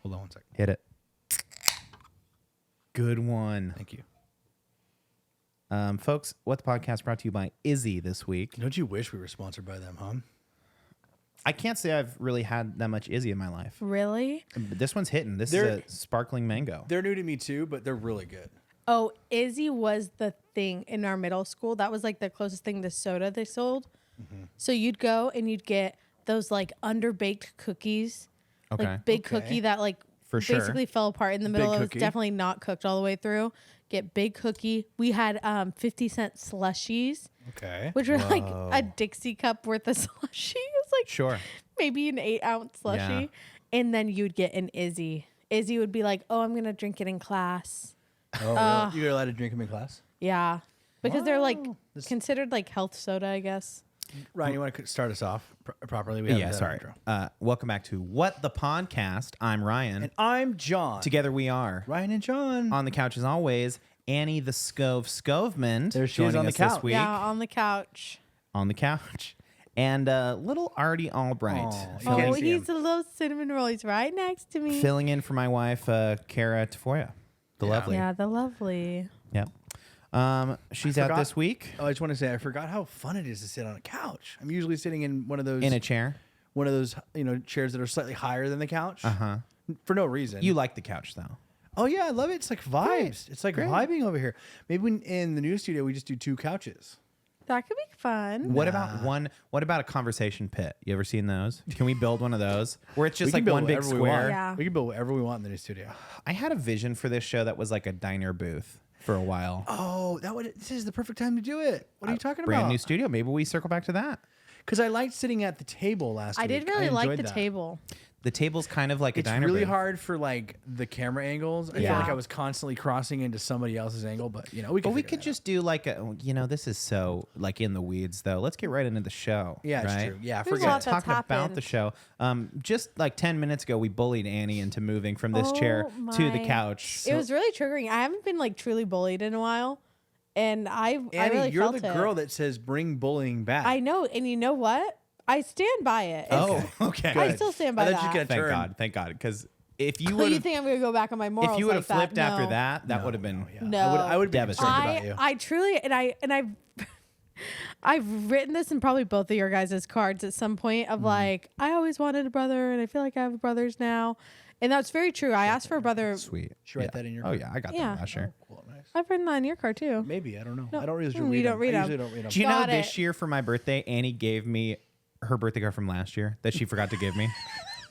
Hold on one second. Hit it. Good one. Thank you. Folks, What the Podcast brought to you by Izzy this week. Don't you wish we were sponsored by them, huh? I can't say I've really had that much Izzy in my life. Really? But this one's hitting. This is a sparkling mango. They're new to me too, but they're really good. Oh, Izzy was the thing in our middle school. That was like the closest thing to soda they sold. Mm-hmm. So you'd go and you'd get those like underbaked cookies. Okay. Like big cookie that like For sure. basically fell apart in the middle. Big It was cookie. definitely not cooked all the way through. Get big cookie. We had 50-cent slushies, Okay. which were like a Dixie cup worth of slushie. It was like Sure. maybe an 8-ounce slushie. Yeah. And then you'd get an Izzy. Izzy would be like, oh, I'm going to drink it in class. Oh, really? You're allowed to drink them in class? Yeah. Because they're like This- considered like health soda, I guess. Ryan, you want to start us off properly? We Yeah, haven't done sorry. an intro. Welcome back to What the Podcast. I'm Ryan. And I'm John. Together we are. Ryan and John. On the couch as always, Annie the Scovemond. There she is joining on the us this couch. week. Yeah, on the couch. On the couch. And little Artie Albright. Aw, you filling, can't Oh, see him. he's a little cinnamon roll. He's right next to me. filling in for my wife, Kara Tafoya. The Yeah. lovely. Yeah, the lovely. Yep. She's I out forgot- this week Oh, I just want to say I forgot how fun it is to sit on a couch. I'm usually sitting in one of those in a chair. chairs that are slightly higher than the couch. Uh-huh. For no reason. You like the couch, though. Oh yeah, I love it. It's like vibes. Great. It's like Great. vibing over here. Maybe when in the new studio we just do 2 couches. That could be fun. What about a conversation pit? You ever seen those? Can we build one of those where it's just We can like build one big whatever we want. square? Yeah. We can build whatever we want in the new studio. I had a vision for this show that was like a diner booth for a while. Oh, this is the perfect time to do it. What are you talking Brand about? new studio. Maybe we circle back to that. Because I liked sitting at the table last week. I did really like enjoyed the that. table. The table's kind of like a It's diner really booth. hard for like the camera angles. I feel Yeah. like I was constantly crossing into somebody else's angle, but we But can. we figure could that just do like this is so like in the weeds though. Let's get right into the show. Yeah, it's right? true. Yeah, There's a forget lot it. that's Talking about happened. the show. Just like 10 minutes ago, we bullied Annie into moving from this chair Oh to the my- couch. It was really triggering. I haven't been like truly bullied in a while. And I Annie, really you're felt the it. girl that says bring bullying back. I know. And you know what? I stand by it. Oh, okay. I still stand by I thought that. you could Thank turn. God. Thank God. Because if you Oh, would you have think I'm going to go back on my morals if you would have like flipped that? after No. that would have been Yeah. No. I would be Devastating. concerned about you. I truly I've written this in probably both of your guys' cards at some point of like, I always wanted a brother and I feel like I have brothers now. And that's very true. I asked for a brother. sweet. Should write that in your Oh card? yeah, I got Yeah. that last year. Cool, nice. I've written that on your card too. Maybe I don't know. No. I don't really You read don't them. read I them. usually don't read them. Do you know Got this it. year for my birthday, Annie gave me her birthday card from last year that she forgot to give me,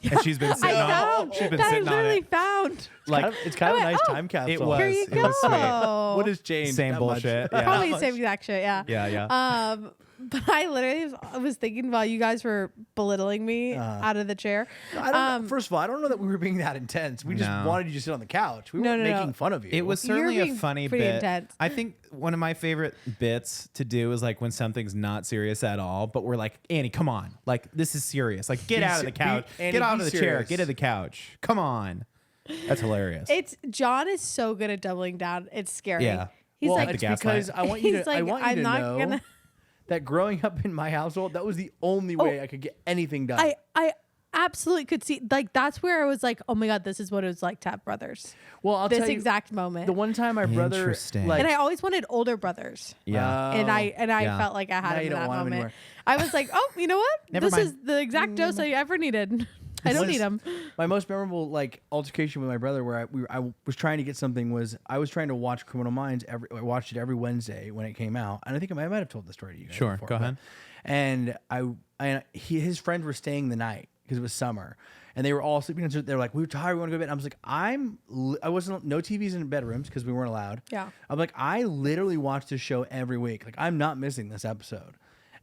and she's been I sitting on. found She's been that I sitting on literally it. found. Like It's kind of a I nice went, oh, time capsule. it was. Here you It was sweet. go. What has changed? Same that much? bullshit. Yeah. Probably the That same much? exact shit. Yeah. Yeah. But I literally was thinking while you guys were belittling me out of the chair. I don't know. First of all, I don't know that we were being that intense. We just No. wanted you to sit on the couch. We No, weren't no, no. making fun of you. It was You're certainly a being funny pretty bit. intense. I think one of my favorite bits to do is like when something's not serious at all, but we're like, Annie, come on. Like, this is serious. Like, get Be out of the se- couch. be- Annie, Get out be of the chair. serious. Get to the couch. Come on. That's hilarious. It's John is so good at doubling down. It's scary. Yeah. He's well, like, it's gaslight. because I want you he's to. like, I want you I'm to not know gonna. that growing up in my household, that was the only way I could get anything done. I absolutely could see like that's where I was like, oh my god, this is what it was like to have brothers. well, I'll This tell you, exact moment. the one time my brother, Interesting. like, and I always wanted older brothers. yeah. And I Yeah. felt like I Now had him you in don't that want 'em moment. anymore. I was like, oh, you know what? Never this mind. is the exact dose I ever needed. I don't need them. my most memorable like altercation with my brother, where I was trying to get something, was I was trying to watch Criminal Minds. I watched it every Wednesday when it came out, and I think I might have told the story to you guys. Sure, before, go but- ahead. And his friends were staying the night because it was summer, and they were all sleeping. And they were like, "We were tired. We want to go to bed." And I was like, I wasn't no TVs in bedrooms because we weren't allowed. Yeah. I'm like, I literally watch this show every week. Like, I'm not missing this episode.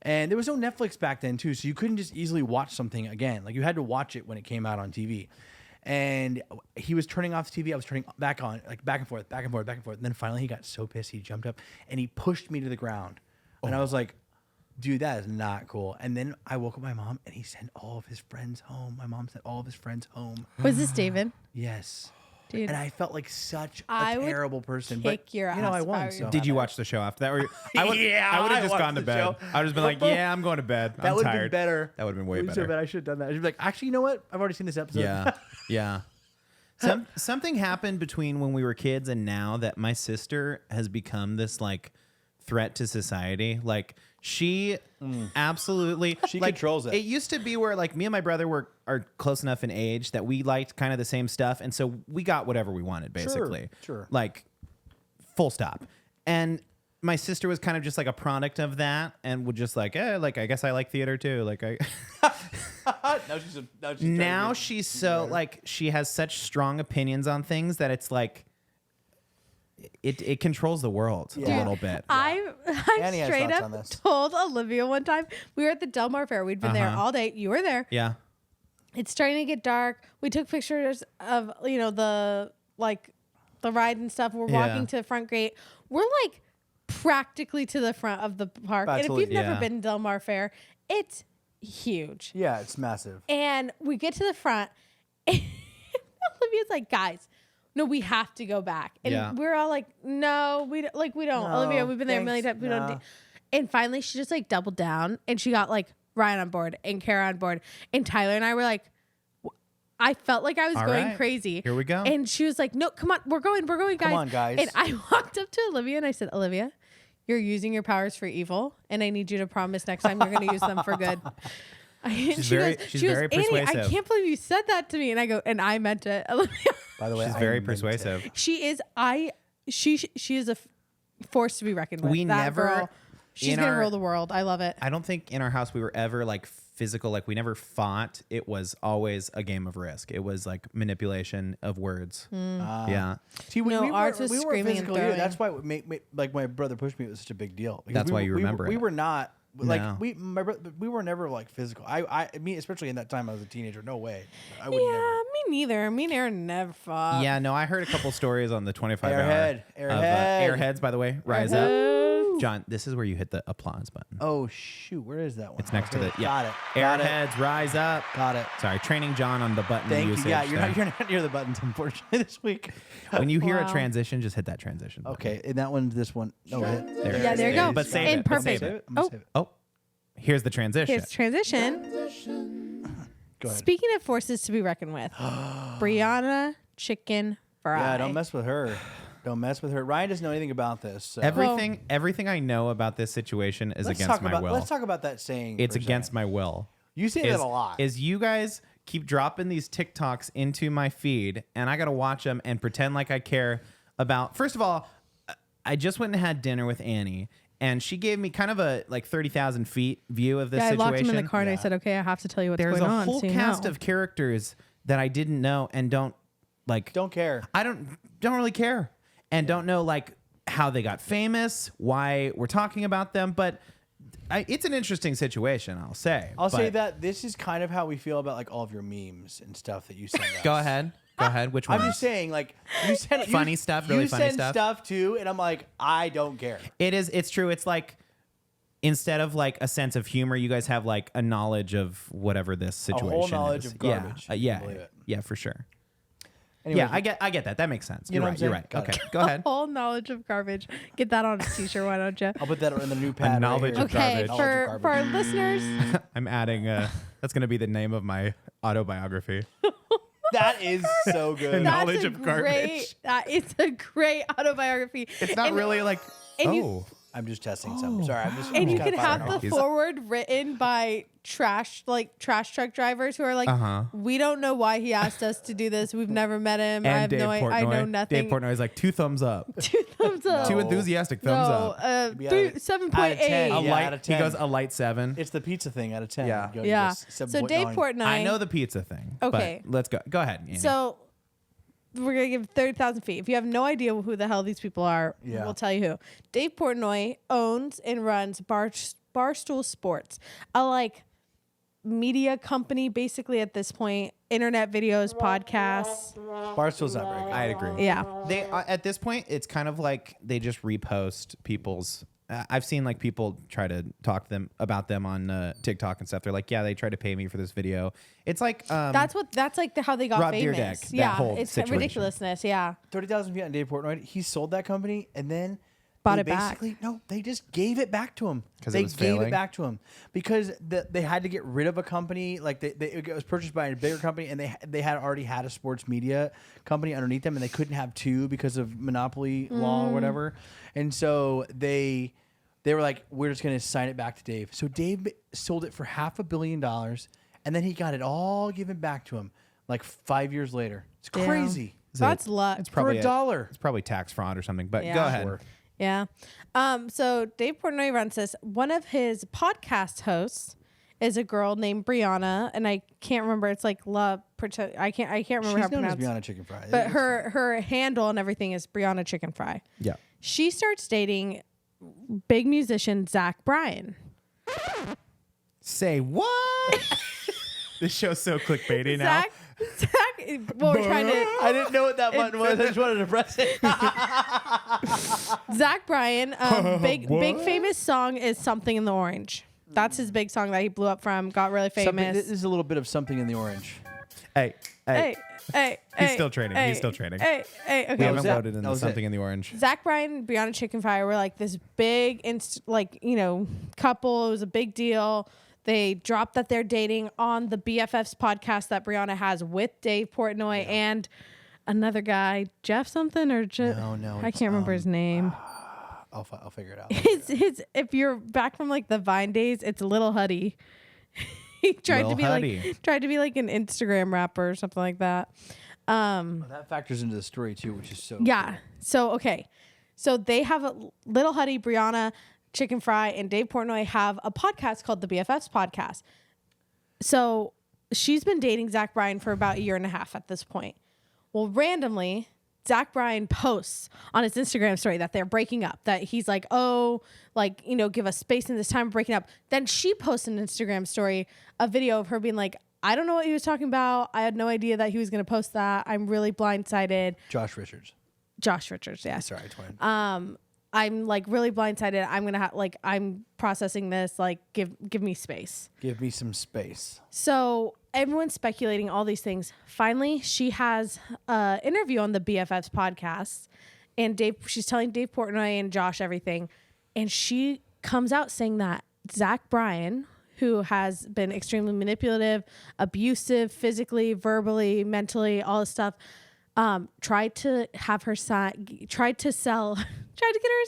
And there was no Netflix back then too, so you couldn't just easily watch something again. Like, you had to watch it when it came out on TV. And he was turning off the TV. I was turning back on, like back and forth, back and forth, back and forth. And then finally he got so pissed, he jumped up and he pushed me to the ground. And I was like, dude, that is not cool. And then I woke up my mom and he sent all of his friends home. My mom sent all of his friends home. Was this David? Yes. Dude. And I felt like such a I would terrible person. kick But, your you know, ass I if I won. were So. you. Did you watch the show after that? Or I would, Yeah, I would have I just watched gone to the bed. show. I would have just been like, yeah, I'm going to bed. That I'm would have tired. been better. That would have been way It was so better. bad. I should have done that. I should be like, actually, you know what? I've already seen this episode. Yeah. Yeah. Something happened between when we were kids and now that my sister has become this like threat to society. Like she absolutely She like, controls it. It used to be where like me and my brother are close enough in age that we liked kind of the same stuff, and so we got whatever we wanted basically. Sure. Like full stop. And my sister was kind of just like a product of that, and would just like, like I guess I like theater too. Like I. Now she's so like she has such strong opinions on things that it's like it controls the world a little bit. I Annie has straight thoughts up on this. told Olivia one time, we were at the Del Mar Fair. We'd been there all day. You were there. Yeah. It's starting to get dark. We took pictures of, the ride and stuff. We're walking to the front gate. We're like practically to the front of the park. And if you've never been to Del Mar Fair, it's huge. Yeah, it's massive. And we get to the front, and Olivia's like, guys, no, we have to go back. And we're all like, no, we don't. No, Olivia, we've been there a million thanks, times. We don't. And finally, she just like doubled down, and she got like Ryan on board and Kara on board, and Tyler and I were like, I felt like I was going crazy. Here we go. And she was like, no, come on, we're going, guys. Come on, guys. And I walked up to Olivia and I said, Olivia, you're using your powers for evil, and I need you to promise next time you're going to use them for good. She's very persuasive. Annie, I can't believe you said that to me. And I go, and I meant it. Olivia. By the way, She's very persuasive. She is. She is a force to be reckoned with. We that never girl. She's gonna rule the world. I love it. I don't think in our house we were ever like physical. Like we never fought. It was always a game of Risk. It was like manipulation of words. Yeah. See, ours was we screaming and physical either. throwing. That's why like my brother pushed me. It was such a big deal. Because That's why you remember we it. were not like No. we were never like physical. I mean, especially in that time I was a teenager. No way. I would never. Me neither. Me and Aaron never fought. Yeah, no, I heard a couple stories on the 25 Airhead. hour of Airheads, by the way. Rise up. John, this is where you hit the applause button. Oh shoot, where is that one? It's next to the Got it. Airheads, rise up. Got it. Sorry, training John on the button Thank usage. you. Yeah, you're there. not near the buttons unfortunately this week. When you hear a Wow. transition, just hit that transition button. Okay, and that one's this one. No, hit. There you go. But save And it. But perfect. save it. I'm gonna Oh. save it. Oh, here's the transition. Here's transition. Go ahead. Speaking of forces to be reckoned with, Brianna Chickenfry. Yeah, don't mess with her. Don't mess with her. Ryan doesn't know anything about this. So. Everything I know about this situation is Let's against talk my about, will. Let's talk about that saying. It's for a against second. my will. You say that a lot. Is you guys keep dropping these TikToks into my feed, and I got to watch them and pretend like I care about. First of all, I just went and had dinner with Annie, and she gave me kind of a like 30,000 feet view of this Yeah, I situation. locked him in the car and I said, okay, I have to tell you what's There's going a on. whole so you cast know. of characters that I didn't know and don't like. Don't care. I don't really care, and don't know like how they got famous, why we're talking about them, but it's an interesting situation. I'll say. I'll say But- that this is kind of how we feel about like all of your memes and stuff that you send us. Go ahead. Go ahead. Which one? I'm just saying, like you send Funny stuff, really you funny send stuff. stuff too, and I'm like, I don't care. It's true. It's like instead of like a sense of humor, you guys have like a knowledge of whatever this situation whole knowledge is. of garbage. Yeah. You Yeah. can believe it. Yeah, for sure. Anyways, Yeah, I get that. That makes sense. You know You're what right. I'm You're saying? right. Got Okay. it. Go ahead. Whole knowledge of garbage. Get that on a t-shirt, why don't you? I'll put that in the new pad. knowledge right of here. Okay, garbage. for our listeners, I'm adding that's going to be the name of my autobiography. That is so good. Knowledge that's a of garbage. great. It's a great autobiography. It's not And- really like and oh. I'm just testing something. Sorry, I'm just. And I'm you just can kinda have firing the off. forward written by trash truck drivers who are like, we don't know why he asked us to do this. We've never met him. I And have Dave no Portnoy. I know nothing. Dave Portnoy is like 2 thumbs up. 2 thumbs up. Too enthusiastic thumbs up. No, Be out of- 7.8. out of 10. A Yeah, light, out of he 10. goes a light 7. It's the pizza thing out of 10. Yeah. You go to Yeah. this So 7.9. Dave Portnoy. I know the pizza thing. Okay. But let's go. Go ahead. Annie. So we're gonna give 30,000 feet. If you have no idea who the hell these people are, Yeah. we'll tell you who. Dave Portnoy owns and runs Barstool Sports, a like media company, basically at this point. Internet videos, podcasts. Barstool's not very good. I agree. Yeah. They at this point, it's kind of like they just repost people's. I've seen like people try to talk to them about them on TikTok and stuff. They're like, yeah, they tried to pay me for this video. It's like That's like how they got Rob famous. Dyrdek, that Yeah, whole it's situation. ridiculousness. Yeah. 30,000 feet on Dave Portnoy. He sold that company, and then Bought they it back. No, they just gave it back to him. 'Cause they it was gave failing? it back to him because they had to get rid of a company. Like it was purchased by a bigger company, and they had already had a sports media company underneath them, and they couldn't have two because of monopoly law or whatever. And so they were like, we're just going to sign it back to Dave. So Dave sold it for $500 million, and then he got it all given back to him like 5 years later. It's Damn. crazy. That's luck. It's For probably $1. It's probably tax fraud or something. But Yeah. go ahead. Sure. Yeah. So Dave Portnoy runs this. One of his podcast hosts is a girl named Brianna, and I can't remember. It's like I can't remember She's how to known as pronounce. Brianna Chickenfry. But her handle and everything is Brianna Chickenfry. Yeah. She starts dating big musician Zach Bryan. Say what? This show's so clickbaity now. Zach. Well, we're trying to. I didn't know what that button was. I just wanted to press it. Zach Bryan, big famous song is "Something in the Orange." That's his big song that he blew up from. Got really famous. This is a little bit of something in the orange. Hey. Hey, He's still training. He's still training. Hey, We okay. haven't that- loaded in that the was something it. in the orange. Zach Bryan, Brianna Chickenfry were like this big, couple. It was a big deal. They dropped that they're dating on the BFFs podcast that Brianna has with Dave Portnoy and another guy, Jeff something or Jeff. No, I it's, can't remember his name. I'll figure it out. His if you're back from like the Vine days, it's Little Huddy. He tried Lil to be Huddy. like an Instagram rapper or something like that. That factors into the story too, which is so Yeah. cool. So okay. So they have a Little Huddy, Brianna, Chickenfry, and Dave Portnoy have a podcast called the BFFs podcast. So she's been dating Zach Bryan for about a year and a half at this point. Well, randomly, Zach Bryan posts on his Instagram story that they're breaking up, that he's like, oh, like, give us space in this time of breaking up. Then she posts an Instagram story, a video of her being like, I don't know what he was talking about. I had no idea that he was going to post that. I'm really blindsided. Josh Richards. Josh Richards, yeah. Sorry, twin. I'm like really blindsided. I'm going to I'm processing this. Like, give me space. Give me some space. So everyone's speculating all these things. Finally, she has an interview on the BFFs podcast, and she's telling Dave Portnoy and Josh everything, and she comes out saying that Zach Bryan, who has been extremely manipulative, abusive, physically, verbally, mentally, all this stuff, tried to get her to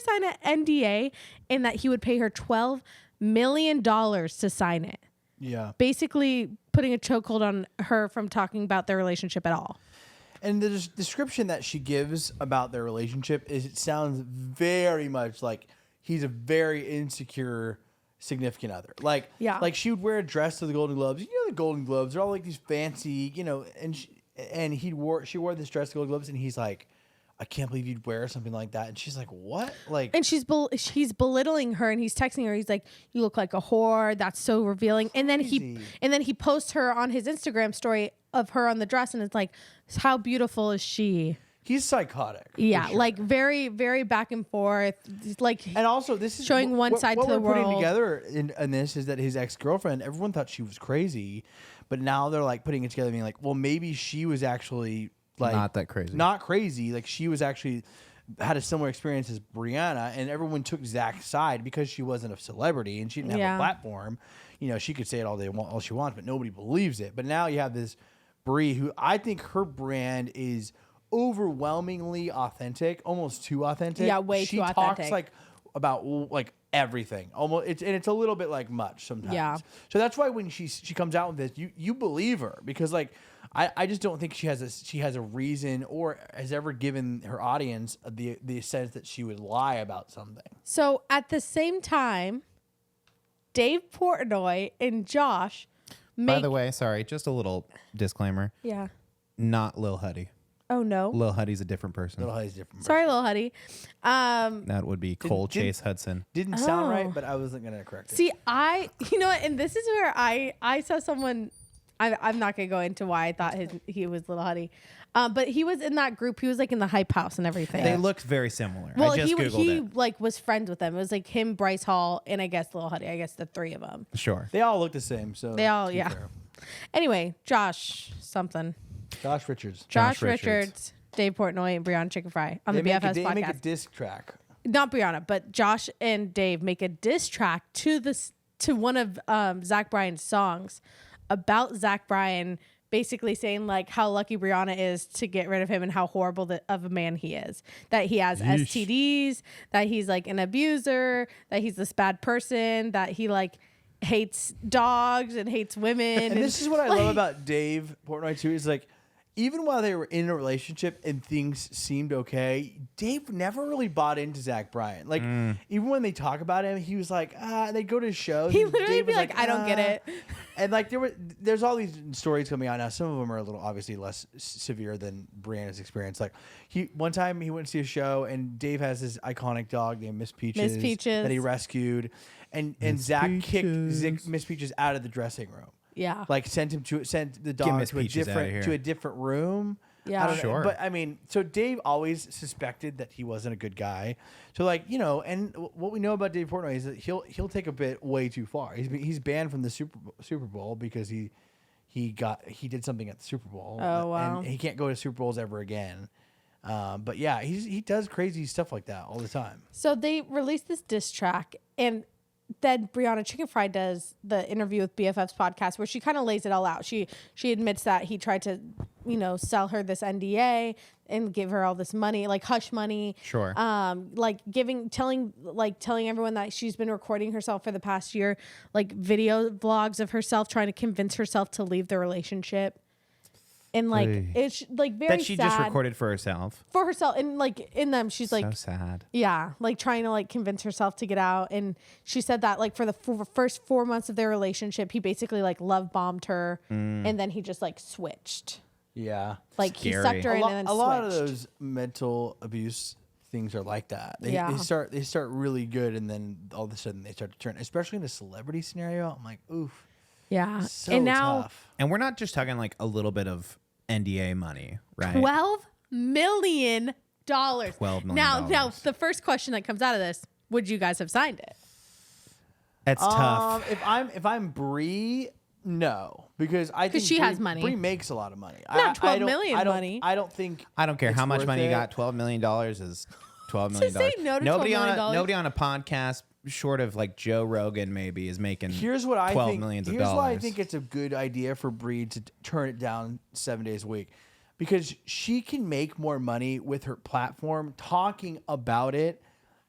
sign an NDA, and that he would pay her $12 million to sign it. Yeah. Basically putting a chokehold on her from talking about their relationship at all. And the description that she gives about their relationship it sounds very much like he's a very insecure significant other. Like she would wear a dress to the Golden Globes. The Golden Globes are all like these fancy, and she wore this dress to the Golden Globes, and he's like, I can't believe you'd wear something like that. And she's like, what? Like, and he's belittling her, and he's texting her. He's like, you look like a whore. That's so revealing. And then he posts her on his Instagram story of her on the dress, and it's like, how beautiful is she? he's psychotic. Yeah, sure. like very, very back and forth. Like, And also, this is showing one side to the What we're putting world. together in this is that his ex-girlfriend, everyone thought she was crazy, but now they're like putting it together, being like, well, maybe she was actually like Not that crazy. not crazy. Like she was actually had a similar experience as Brianna, and everyone took Zach's side because she wasn't a celebrity and she didn't have Yeah. a platform. You know, she could say it all she wants, but nobody believes it. But now you have this Brie, who I think her brand is overwhelmingly authentic, almost too authentic. Yeah, way she too talks authentic. like about like everything, almost. It's a little bit like much sometimes. Yeah. So that's why when she comes out with this, you believe her, because like I just don't think she has a reason or has ever given her audience the sense that she would lie about something. so at the same time, Dave Portnoy and Josh make. By the way, sorry, just a little disclaimer. Yeah. Not Lil Huddy. Oh no. Lil Huddy's a different person. Little Huddy's different. Sorry, Lil Huddy. That would be Cole didn't- Chase Hudson. Didn't sound Oh. right, but I wasn't gonna correct it. See, you know what? And this is where I saw someone. I'm not gonna go into why I thought he was Little Huddy, but he was in that group. He was like in the Hype House and everything. They look very similar. Well, I just Googled he it. like was friends with them. It was like him, Bryce Hall, and I guess Little Huddy. I guess the three of them. Sure. They all look the same. So They all, to be yeah. fair. Anyway, Josh something. Josh Richards. Josh Richards. Richards, Dave Portnoy, and Brianna Chickenfry on They the BFS make a podcast. disc track. not Brianna, but Josh and Dave make a diss track to one of Zach Bryan's songs about Zach Bryan, basically saying like how lucky Brianna is to get rid of him and how horrible of a man he is. That he has STDs, that he's like an abuser, that he's this bad person, that he like hates dogs and hates women. And this is what I love about Dave Portnoy too, is like, even while they were in a relationship and things seemed okay, Dave never really bought into Zach Bryan. Like, even when they talk about him, he was like, they go to shows. He literally Dave be was like, I don't get it. And like, there's all these stories coming out now. Some of them are a little obviously less severe than Brianna's experience. Like, one time he went to see a show and Dave has this iconic dog named Miss Peaches, that he rescued. And Zach kicked Miss Peaches out of the dressing room. Yeah. Like sent the dog to a different room. Yeah. I don't know. Sure. But I mean, so Dave always suspected that he wasn't a good guy. So like, you know, and what we know about Dave Portnoy is that he'll take a bit way too far. He's banned from the Super Bowl because he did something at the Super Bowl. Oh wow. And he can't go to Super Bowls ever again. But yeah, he does crazy stuff like that all the time. So they released this diss track, and then Brianna Chickenfry does the interview with BFF's podcast where she kind of lays it all out. She admits that he tried to, you know, sell her this NDA and give her all this money, like hush money. Sure. Like telling everyone that she's been recording herself for the past year, like video vlogs of herself trying to convince herself to leave the relationship. And like it's like very that she sad just recorded for herself. and like in them she's like so sad. Yeah, like trying to like convince herself to get out. And she said that like for the first 4 months of their relationship, he basically like love bombed her, and then he just like switched. Yeah, like he sucked her in and then a lot of switched. those mental abuse things are like that. They start really good, and then all of a sudden they start to turn. Especially in a celebrity scenario, I'm like, oof. Yeah, So and now tough. And we're not just talking like a little bit of NDA money, right? $12 million. $12 million. Now the first question that comes out of this: would you guys have signed it? That's tough. If I'm Bree, no, because I think she has money. Bree makes a lot of money. Not I 12 million money. I don't think. I don't care how it's much worth money you it. got. $12 million is $12 million. say no to nobody $12 million. nobody on a podcast short of like Joe Rogan maybe is making. Here's what I 12 think. millions of Here's dollars. why I think it's a good idea for Bree to turn it down 7 days a week, because she can make more money with her platform talking about it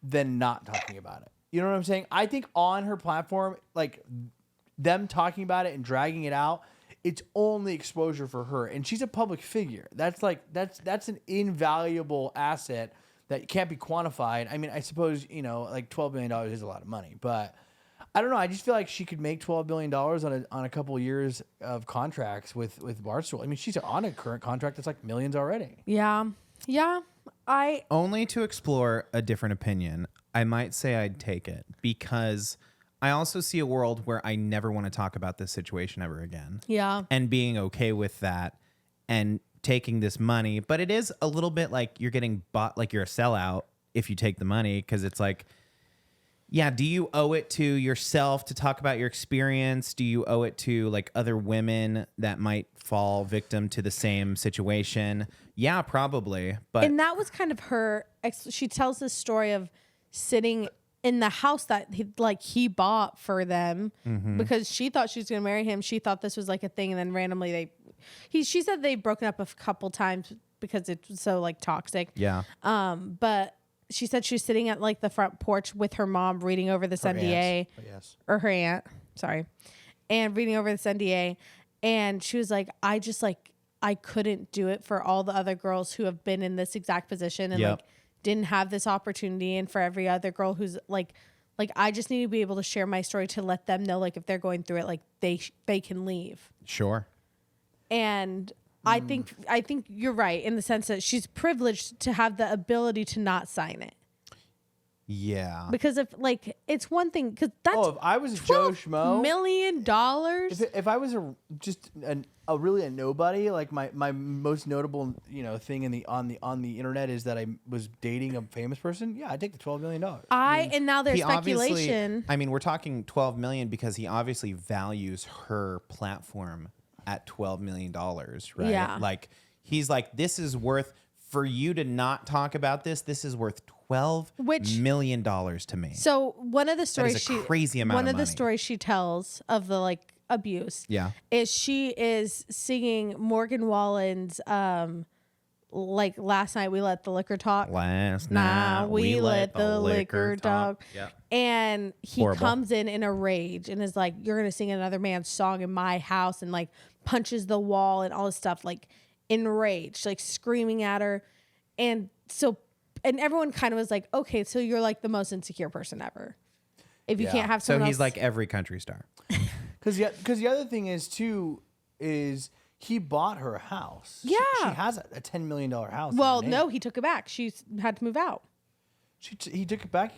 than not talking about it. You know what I'm saying? I think on her platform, like them talking about it and dragging it out, it's only exposure for her, and she's a public figure. That's an invaluable asset that can't be quantified. I mean, I suppose, you know, like $12 million is a lot of money, but I don't know. I just feel like she could make $12 billion on a couple of years of contracts with Barstool. I mean, she's on a current contract that's like millions already. Yeah. Only to explore a different opinion, I might say I'd take it, because I also see a world where I never want to talk about this situation ever again. Yeah. And being okay with that and taking this money. But it is a little bit like you're getting bought, like you're a sellout if you take the money, because it's like, yeah, do you owe it to yourself to talk about your experience? Do you owe it to like other women that might fall victim to the same situation? Yeah, probably. But And that was kind of her. She tells this story of sitting in the house that he bought for them, because she thought she was going to marry him. She thought this was like a thing, and then randomly she said they've broken up a couple times because it's so like toxic. yeah. But she said she was sitting at like the front porch with her mom reading over this NDA, or her aunt, sorry, and reading over this NDA, and she was like, I couldn't do it for all the other girls who have been in this exact position and like didn't have this opportunity, and for every other girl who's like I just need to be able to share my story to let them know, like if they're going through it, like they can leave. Sure. And I think you're right in the sense that she's privileged to have the ability to not sign it. Yeah. Because if like it's one thing, because that's if I was Joe Schmo, $12 million. if I was a really a nobody, like my most notable thing on the internet is that I was dating a famous person. Yeah, I'd take the $12 million. And now there's He obviously- speculation. I mean, we're talking $12 million because he obviously values her platform at $12 million, right? Yeah. Like he's like, this is worth, for you to not talk about this, this is worth Which- million to me. So one of the stories a crazy amount one of of the money. stories she tells of the like abuse Yeah. is she is singing Morgan Wallen's like last night we let the liquor talk. Last Nah, night we let the liquor talk. Yep. And he Horrible. comes in a rage and is like, "You're gonna sing another man's song in my house," and like punches the wall and all this stuff, like enraged, like screaming at her. And so, and everyone kind of was like, "Okay, so you're like the most insecure person ever. If you Yeah. can't have So someone he's else." like every country star. Because the other thing is too is he bought her a house. Yeah. She has a $10 million house. well, in her name. no, he took it back. She's had to move out. He took it back.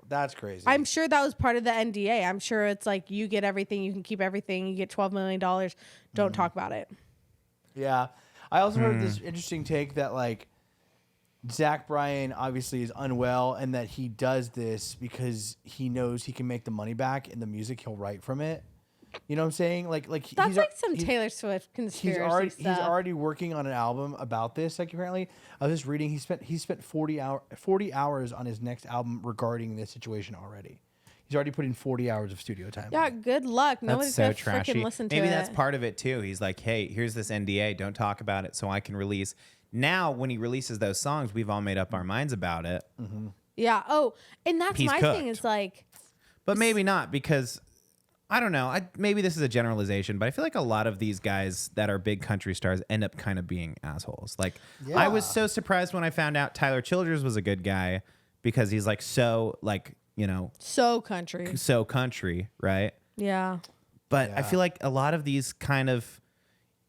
That's crazy. I'm sure that was part of the NDA. I'm sure it's like you get everything, you can keep everything, you get $12 million. Don't talk about it. Yeah. I also heard this interesting take that like Zach Bryan obviously is unwell and that he does this because he knows he can make the money back in the music he'll write from it. You know what I'm saying? Like That's he's, like some he's- Taylor Swift conspiracy he's stuff. already working on an album about this. Like apparently, I was just reading he spent 40 hours on his next album regarding this situation already. He's already put in 40 hours of studio time. Yeah, good luck. Nobody's That's so gonna trashy. freaking listen to Maybe it. that's part of it too. He's like, hey, here's this NDA. Don't talk about it so I can release. Now, when he releases those songs, we've all made up our minds about it. Yeah. Oh, and that's He's my cooked. thing is like, But maybe not because I don't know. Maybe this is a generalization, but I feel like a lot of these guys that are big country stars end up kind of being assholes. Like I was so surprised when I found out Tyler Childers was a good guy because he's like so like, you know, so country. so country, right? Yeah. But I feel like a lot of these kind of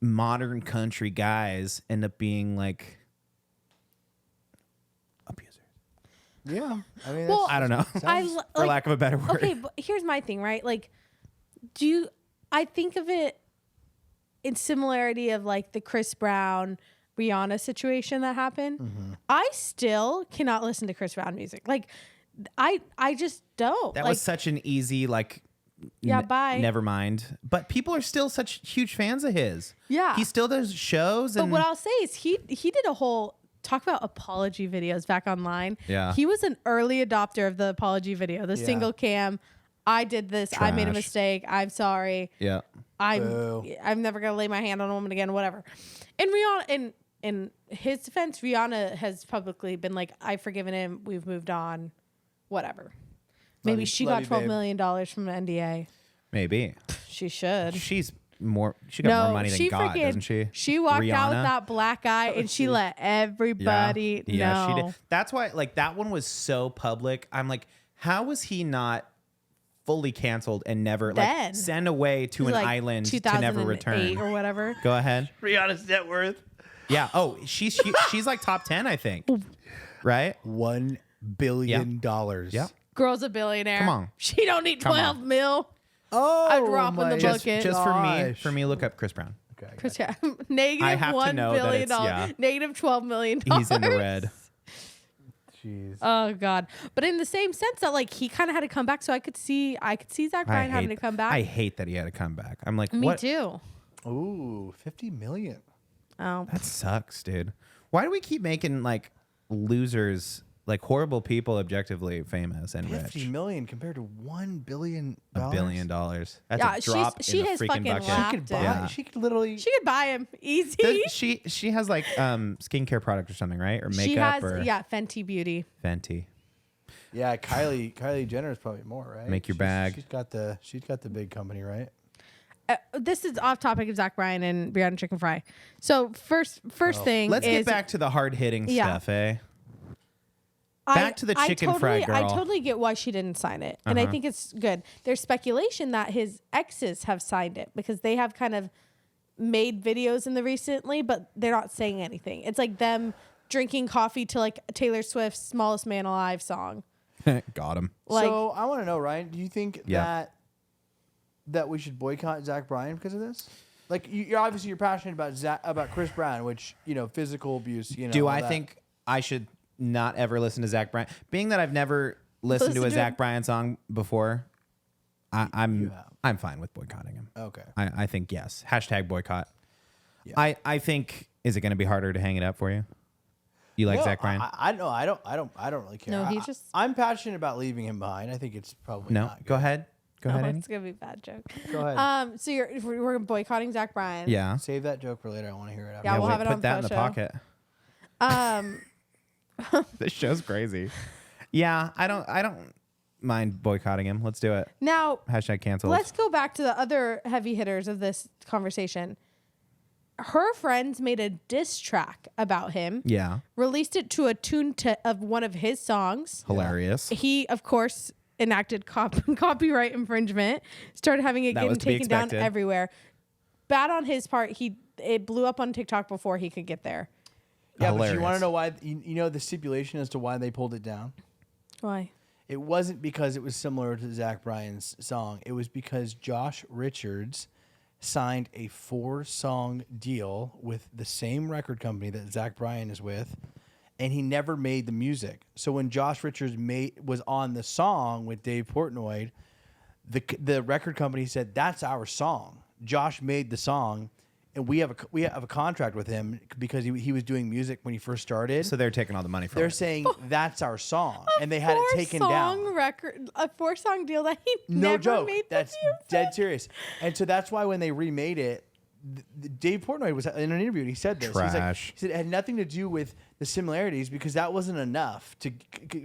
modern country guys end up being like abusers. Yeah. I mean, Well, I don't know. For lack of a better word. Okay, but here's my thing, right? Like, I think of it in similarity of like the Chris Brown Rihanna situation that happened. Mm-hmm. I still cannot listen to Chris Brown music. Like, I just don't. That like, was such an easy like Yeah, bye. never mind. But people are still such huge fans of his. Yeah. He still does shows But and what I'll say is he did a whole talk about apology videos back online. Yeah. He was an early adopter of the apology video, the single cam. I did this. I made a Trash. mistake. I'm sorry. yeah. I'm never gonna lay my hand on a woman again. Whatever. And Rihanna, in his defense, Rihanna has publicly been like, "I've forgiven him. We've moved on. Whatever." Maybe you- she love got you, $12 babe. million from an NDA. Maybe. She should. She got more money than God, doesn't she? She walked out with Rihanna? that black eye and she let everybody know. she did. That's why like that one was so public. I'm like, how was he not fully canceled and never Then. like sent away to It an was like island to never 2008 return? or whatever. Go ahead. Rihanna's net worth Yeah. Oh, she's like top 10, I think. Right? $1 billion. Yeah. Girl's a billionaire. Come on. She don't need 12 on. mil. Oh, I'd drop in the my bucket. Just gosh. for me, look up Chris Brown. Okay. Chris, yeah. Negative I have to $1 know that billion. it's- yeah. Negative $12 million. He's in the red. Jeez. Oh God! But in the same sense that like he kind of had to come back, so I could see Zach Bryan having to come back. I hate that he had to come back. I'm like, Me what? too. Ooh, 50 million. Oh, That sucks, dude. Why do we keep making like losers, like horrible people, objectively famous and 50 rich? million compared to $1 billion. $1 billion. That's Yeah, a drop she in the has freaking fucking bucket. laughed She could buy. Yeah. She could literally. she could buy him easy. She has like skincare product or something, right? Or makeup She has or Fenty Beauty. Fenty. Yeah, Kylie Jenner is probably more, right? Make your bag. She's got the big company, right? This is off topic of Zach Bryan and Brianna Chickenfry. So first thing Let's is get back to the hard hitting Yeah. stuff, eh? Back to the chicken fry girl. I totally get why she didn't sign it, and I think it's good. There's speculation that his exes have signed it because they have kind of made videos in the recently, but they're not saying anything. It's like them drinking coffee to like Taylor Swift's "Smallest Man Alive" song. Got him. Like, So I want to know, Ryan, do you think Yeah. that we should boycott Zach Bryan because of this? Like, you're obviously passionate about Chris Brown, which physical abuse. Do all I that. think I should not ever listen to Zach Bryan? Being that I've never listened to a Listen to Zach him. Bryan song before, I'm fine with boycotting him. Okay. I think yes. Hashtag boycott. Yeah. I think, is it going to be harder to hang it up for you? You like No, Zach Bryan? I know. I don't really care. No, he just- I'm passionate about leaving him behind. I think it's probably No. not good. Go ahead. Go ahead, Oh, Andy. it's gonna be a bad joke. Go ahead. So we're boycotting Zach Bryan. Yeah. Save that joke for later. I want to hear it. After. Yeah, we'll wait, have it put on that in the post-show. pocket. This show's crazy. Yeah, I don't mind boycotting him. Let's do it. Now Hashtag canceled. let's go back to the other heavy hitters of this conversation. Her friends made a diss track about him. Yeah. Released it to a tune of one of his songs. Hilarious. He, of course, enacted copyright infringement. Started having it That was getting to be taken down expected. everywhere. Bad on his part. It blew up on TikTok before he could get there. Yeah, but Hilarious. you want to know why? You know the stipulation as to why they pulled it down. Why? It wasn't because it was similar to Zach Bryan's song. It was because Josh Richards signed a 4-song deal with the same record company that Zach Bryan is with, and he never made the music. So when Josh Richards was on the song with Dave Portnoy, the record company said, "That's our song." Josh made the song, and we have a contract with him because he was doing music when he first started. So they're taking all the money from They're it. saying that's our song, and they had it taken down. A 4-song deal that he No never joke. made. That's dead serious. And so that's why when they remade it, Dave Portnoy was in an interview and he said this. Trash. He said it had nothing to do with the similarities because that wasn't enough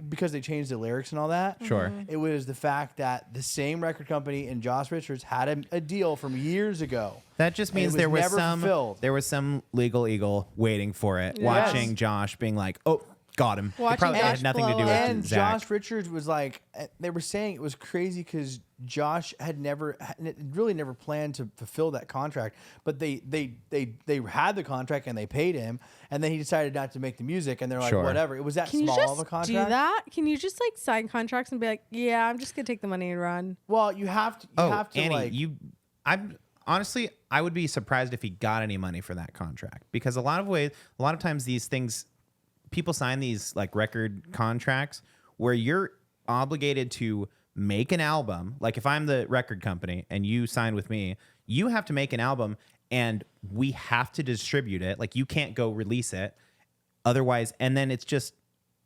because they changed the lyrics and all that. Sure. It was the fact that the same record company and Josh Richards had a deal from years ago. That just and it means there was never fulfilled. there was some legal eagle waiting for it, watching Josh being like, "Oh, got him." It Watching probably Josh had nothing to do blow with up. And Zach. Josh Richards was like, they were saying it was crazy because Josh had really never planned to fulfill that contract, but they had the contract and they paid him, and then he decided not to make the music, and they're like, Sure. whatever. It was that Can you small just of a do contract. that? Can you just like sign contracts and be like, yeah, I'm just gonna take the money and run? Well, you have to. You have to Annie, I'm honestly, I would be surprised if he got any money for that contract because a lot of times these things, people sign these like record contracts where you're obligated to make an album. Like if I'm the record company and you sign with me, you have to make an album and we have to distribute it. Like you can't go release it otherwise. And then it's just,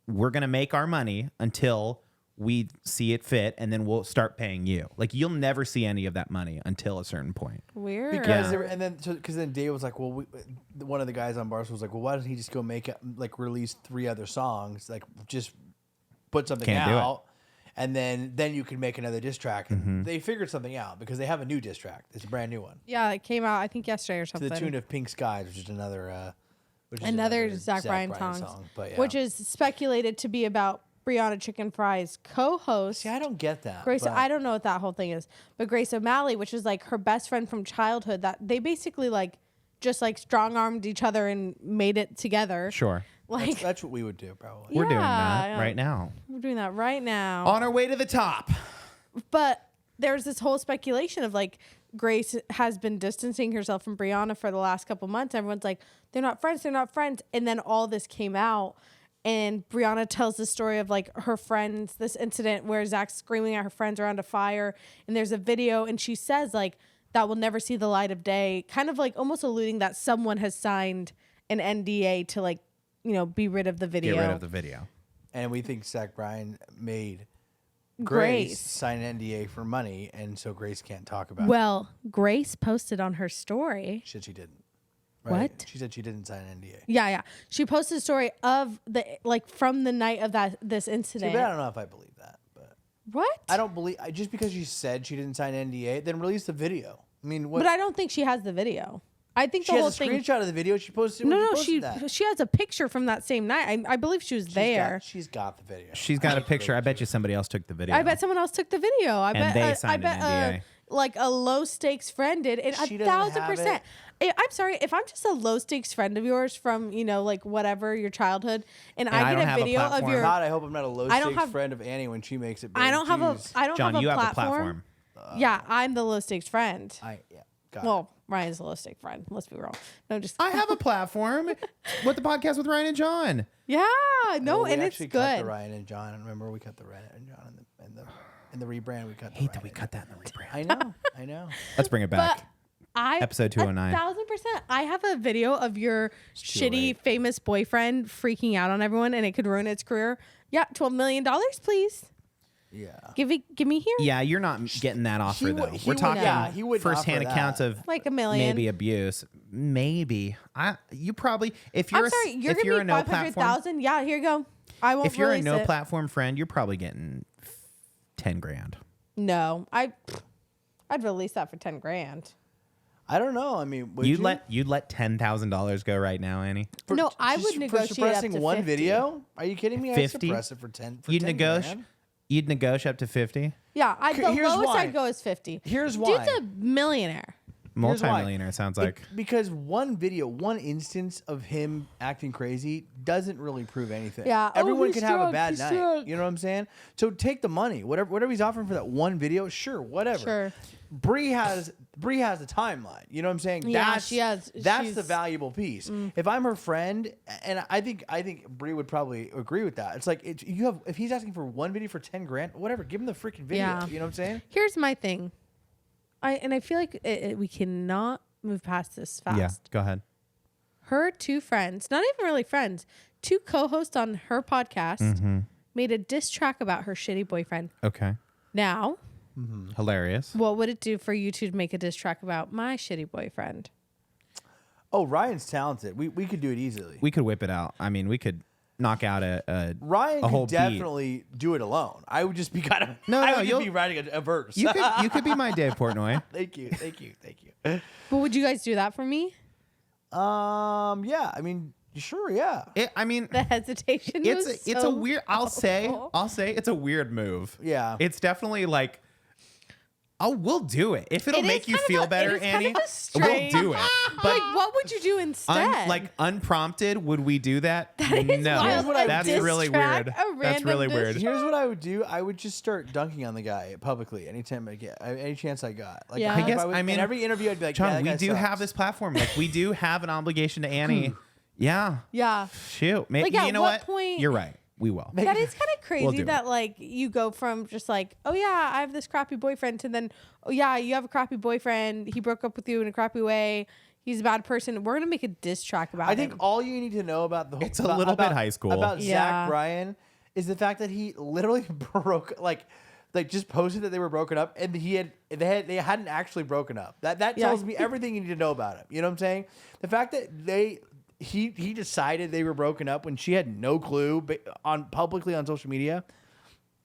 we're going to make our money until we see it fit, and then we'll start paying you. Like you'll never see any of that money until a certain point. Weird. because then Dave was like, well, one of the guys on Barstool was like, well, why doesn't he just go release 3 other songs, like just put something Can't do it. out, and then you can make another diss track. And they figured something out because they have a new diss track. It's a brand new one Yeah, it came out I think yesterday or to something. the tune of Pink Skies, which is another Zach Bryan song, but yeah. which is speculated to be about Brianna Chickenfry's co-host. See, I don't get that. Grace, but- I don't know what that whole thing is, but Grace O'Malley, which is like her best friend from childhood, that they basically like just like strong-armed each other and made it together. Sure. Like that's what we would do probably. We're doing that yeah. right now. we're doing that right now. On our way to the top. But there's this whole speculation of like Grace has been distancing herself from Brianna for the last couple months. Everyone's like, they're not friends. And then all this came out. And Brianna tells the story of like her friends, this incident where Zach's screaming at her friends around a fire. And there's a video. And she says like, that will never see the light of day. Kind of like almost alluding that someone has signed an NDA to like, be rid of the video. Get rid of the video. And we think Zach Bryan made Grace. Grace sign an NDA for money, and so Grace can't talk about it. Well, Grace posted on her story. She said she didn't. What? She said she didn't sign an NDA. Yeah. She posted a story of from the night of this See, incident. but I don't know if I believe that. But What? I don't believe just because she said she didn't sign an NDA, then release the video. I mean, what? But I don't think she has the video. I think she the whole has a thing. screenshot of the video. She posted. when No, posted that. she has a picture from that same night. I believe she was there. She's got the video. She's got a picture. I bet you somebody else took the video. I bet someone else took the video. I And bet they I signed bet an NDA. like a low stakes friend did, and She doesn't have 1,000%. I'm sorry if I'm just a low stakes friend of yours from like whatever your childhood, and I I don't get a have a video of platform. your. God, I hope I'm not a low I don't stakes have- friend of Annie when she makes it. Big. I don't have a. Jeez. I don't John, have you a have platform. the platform. Yeah, I'm the low stakes friend. Got Well, Ryan's a low stake friend. Let's be wrong. No, just I have a platform with the podcast with Ryan and John. yeah, no, we and it's actually cut the good. Ryan and John. I remember we cut the Ryan and John in the rebrand. We cut. I hate that we cut that in the rebrand. I know. Let's bring it back. But Episode 209. 1,000%. I have a video of your shitty 208. famous boyfriend freaking out on everyone, and it could ruin its career. Yeah, $12 million, please. Yeah. Give me here. Yeah, you're not getting that offer though. We're talking he wouldn't first-hand offer accounts that. of Like $1 million. maybe abuse. Maybe you probably if you're I'm sorry, you're if giving you're me a no platform 500,000. Yeah, here you go. I won't. if you're a release no it. platform friend, you're probably getting 10 grand. No, I'd release that for 10 grand. I don't know. I mean, would You'd you? let $10,000 go right now, Annie. No, I Just would for negotiate up suppressing to one 50. video. Are you kidding me? I'd 50? suppress it for 10. For You'd 10 negotiate. grand. You'd negotiate up to 50. Yeah, the Here's lowest why. I'd go is 50. Here's why. Dude's a millionaire. Here's why. Multi-millionaire sounds like. Because one video, one instance of him acting crazy doesn't really prove anything. Yeah. Oh, Everyone he's can have a drunk, bad he's night. drunk. You know what I'm saying? So take the money. Whatever he's offering for that one video, sure, whatever. Sure. Bree has the timeline. You know what I'm saying? Yeah, she has. That's the She's- valuable piece. If I'm her friend, and I think Bree would probably agree with that. It's like if he's asking for one video for 10 grand, whatever, give him the freaking video. Yeah. You know what I'm saying? Here's my thing. I feel like we cannot move past this fast. Yeah, go ahead. Her two friends, not even really friends, two co-hosts on her podcast Mm-hmm. made a diss track about her shitty boyfriend. Okay. Now, Hilarious. what would it do for you two to make a diss track about my shitty boyfriend? Oh, Ryan's talented. We could do it easily. We could whip it out. I mean, we could knock out a Ryan a whole could beat. definitely do it alone. I would just be kind of No, I no, would just you'll- be writing a verse. You could be my Dave Portnoy. Thank you. But would you guys do that for me? Yeah. I mean, sure. Yeah. I mean, The hesitation. it's was a so weird. I'll say awful. it's a weird move. Yeah. It's definitely like, oh, we'll do it if it'll It is make you kind of feel a- better, it is kind Annie. of a We'll strange- do it. But Like, what would you do instead? unprompted, would we do that? is No, wild. Like, that's diss really track weird. a That's random really diss weird. track. Here's what I would do. I would just start dunking on the guy publicly anytime I get any chance I got. Like, Yeah. if I guess, would- I mean, in every interview I'd be like, John, yeah, that we guy do sucks. have this platform. Like, we do have an obligation to Annie. Yeah. yeah. Shoot. Maybe, Like, at you know what what? point- You're right. We will. That is kind of crazy do that like you go from just like, oh yeah, I have this crappy boyfriend to then, oh yeah, you have a crappy boyfriend. He broke up with you in a crappy way. He's a bad person. We're gonna make a diss track about I think him. all you need to know about the whole It's a little bit high school. about Yeah. Zach Bryan is the fact that he literally broke like just posted that they were broken up and they hadn't actually broken up. That Yeah. tells me everything you need to know about him. You know what I'm saying? The fact that he decided they were broken up when she had no clue publicly on social media.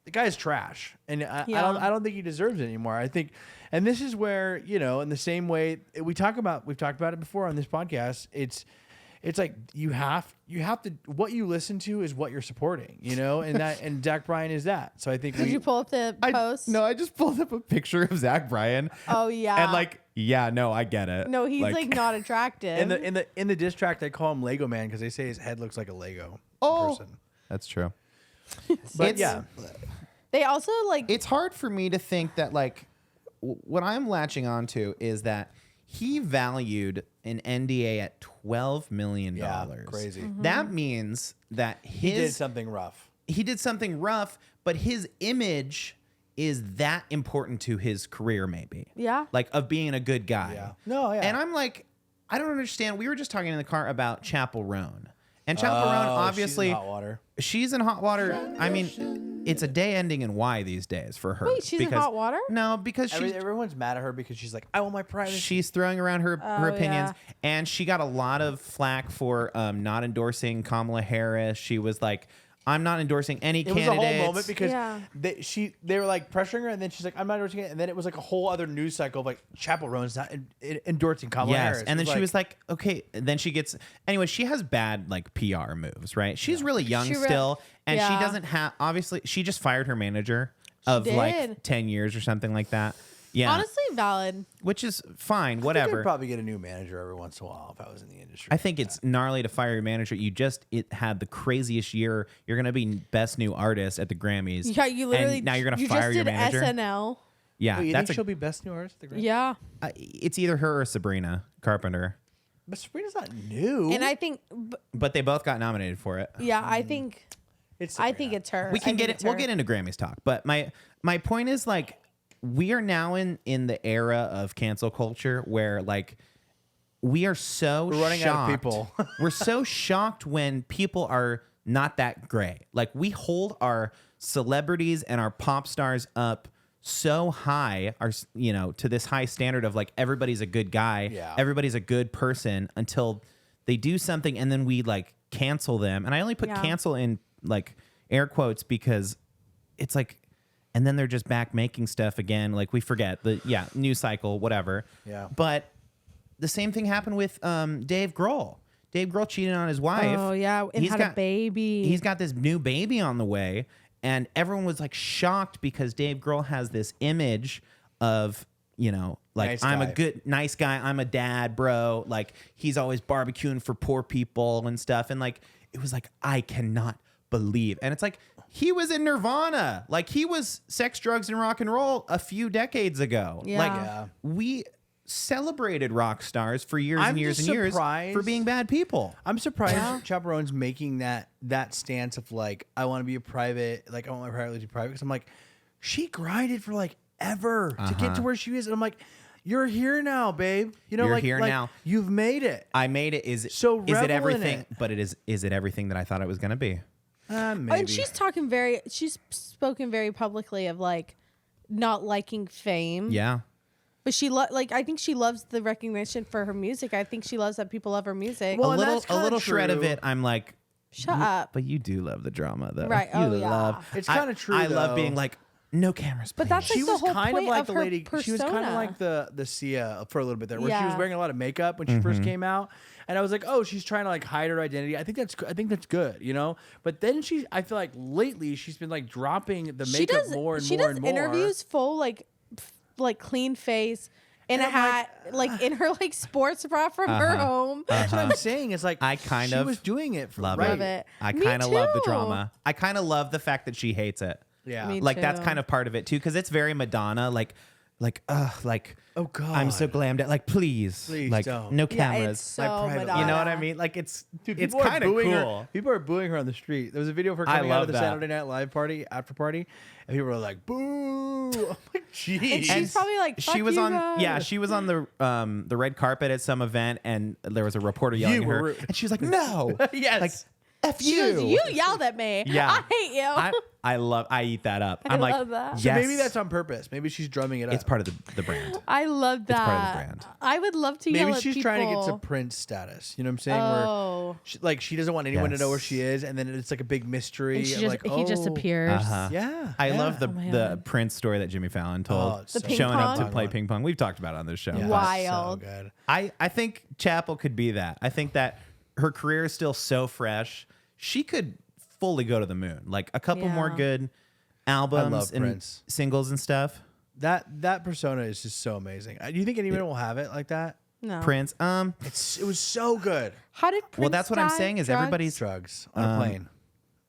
The guy's trash, and I don't think he deserves it anymore. I think, and this is where, in the same way we've talked about it before on this podcast. It's like you have to, what you listen to is what you're supporting, and Zach Bryan is that. So I think Did you pull up the post? No, I just pulled up a picture of Zach Bryan. Oh yeah. And I get it. no, he's like not attractive. in the diss track they call him Lego Man because they say his head looks like a Lego person. That's true. But It's- yeah, They also like It's hard for me to think that what I'm latching onto is that he valued an NDA at $12 million. yeah, crazy. That means that He did something rough. he did something rough, but his image is that important to his career, maybe. Yeah. Like of being a good guy. Yeah. No, yeah. And I'm like, I don't understand. We were just talking in the car about Chapel Roan. And Chapel Roan, obviously, she's in hot water. she's in hot water. I mean, it's a day ending in Y these days for her. Wait, she's in hot water? No, because Everyone's mad at her because she's like, I want my privacy. she's throwing around her opinions, yeah. and she got a lot of flack for not endorsing Kamala Harris. She was like, I'm not endorsing any It was a candidates. whole moment because Yeah. they were like pressuring her, and then she's like, "I'm not endorsing it," and then it was like a whole other news cycle of like Chapel Roan's not endorsing Kamala Harris. Yes, and then she was like, okay. Then she gets anyway. She has bad like PR moves, right? She's really young She still, and yeah. she doesn't have. Obviously, she just fired her manager of like did. 10 years or something like that. Yeah, honestly valid. which is fine. I'd Whatever. probably get a new manager every once in a while if I was in the industry. I think it's gnarly to fire your manager. It had the craziest year. You're gonna be best new artist at the Grammys. Yeah, you literally. And now you're gonna you fire just your did manager. SNL. Yeah, Wait, you that's think she'll be best new artist? At the Grammys? Yeah, it's either her or Sabrina Carpenter, But Sabrina's not new. and I think, but they both got nominated for it. yeah, I think it's it's her. We can I think get it. it's We'll her. get into Grammys talk, but my point is like, we are now in the era of cancel culture where like we are so We're running out of shocked. people. We're so shocked when people are not that great. Like we hold our celebrities and our pop stars up so high, to this high standard of like everybody's a good guy, everybody's a good person until they do something and then we like cancel them. And I only put cancel in like air quotes because it's like, and then they're just back making stuff again. Like we forget news cycle, whatever. Yeah. But the same thing happened with Dave Grohl. Dave Grohl cheated on his wife. Oh yeah, and had a baby. He's got this new baby on the way, and everyone was like shocked because Dave Grohl has this image of like Nice I'm a guy. good nice guy. I'm a dad, bro. Like he's always barbecuing for poor people and stuff. And like it was like I cannot believe. And it's like he was in Nirvana. Like he was sex, drugs, and rock and roll a few decades ago. Yeah. Like we celebrated rock stars for years I'm and years just and years surprised- for being bad people. I'm surprised Chaperone's making that stance of like, I want to be a private, like I want my private to be private. Because I'm like, she grinded for like ever to get to where she is. And I'm like, you're here now, babe. You're like, here now. You've made it. I made it. Is So is it revel in everything? it. But is it everything that I thought it was going to be? Maybe. And she's spoken very publicly of like not liking fame. Yeah. But I think she loves the recognition for her music. I think she loves that people love her music. Well, a and little that's kinda shred of true. it. I'm like, Shut up. but you do love the drama though. Right. You Oh, yeah. love. It's kinda true, I love though. being like, no cameras. But please. that's like She the was whole kind of point like of the her lady. She was kind of persona. like the Sia for a little bit there, where she was Yeah. wearing a lot of makeup when she first came out, and I was like, oh, she's trying to like hide her identity. I think that's good, But then I feel like lately she's been like dropping the makeup more and she more does and more. interviews full like clean face in And a I'm hat, like in her like sports bra from her home. That's what I'm saying. It's like I kind she of was doing it for love right. Love it. I Me kind of love the too. drama. I kind of love the fact that she hates it. Yeah. Me Like that's too. kind of part of it too, because it's very Madonna. Like, Oh God. I'm so glammed out. Like, please like don't. no Yeah, cameras. it's so private Madonna. You know what I mean? Like it's Dude, it's people are kind of booing cool. her. People are booing her on the street. There was a video of her I coming out love of the that. Saturday Night Live party, after party, and people were like, "Boo!" I'm like, "Jeez." And she's probably like, she "Fuck was you on guys." she was on the red carpet at some event, and there was a reporter yelling You at were her, rude. and she was like, "No, Yes. like F She you." goes, "You yelled at me. Yeah. I hate you." I eat that up. I I'm like, love that. So yes, maybe that's on purpose. Maybe she's drumming it up. it's part of the brand. I love that. part of the brand. I would love to yell Maybe at she's people. trying to get to Prince status. You know what I'm saying? Oh. Where she doesn't want anyone to know where Yes. she is, and then it's like a big mystery. And of like, he just oh, appears. Uh-huh. Yeah. I yeah. love the man. Prince story that Jimmy Fallon told. Oh, it's The so ping showing up pong? to play ping pong. We've talked about it on this show. Yeah, but Wild. So good. I think Chapel could be that. I think that her career is still so fresh. She could fully go to the moon. Like a couple more Yeah. good albums love and Prince. singles and stuff. That persona is just so amazing. Do you think anyone will have it like that? No. Prince. It was so good. How did Prince Well, that's what I'm die? saying is Drugs? everybody's Drugs on a plane.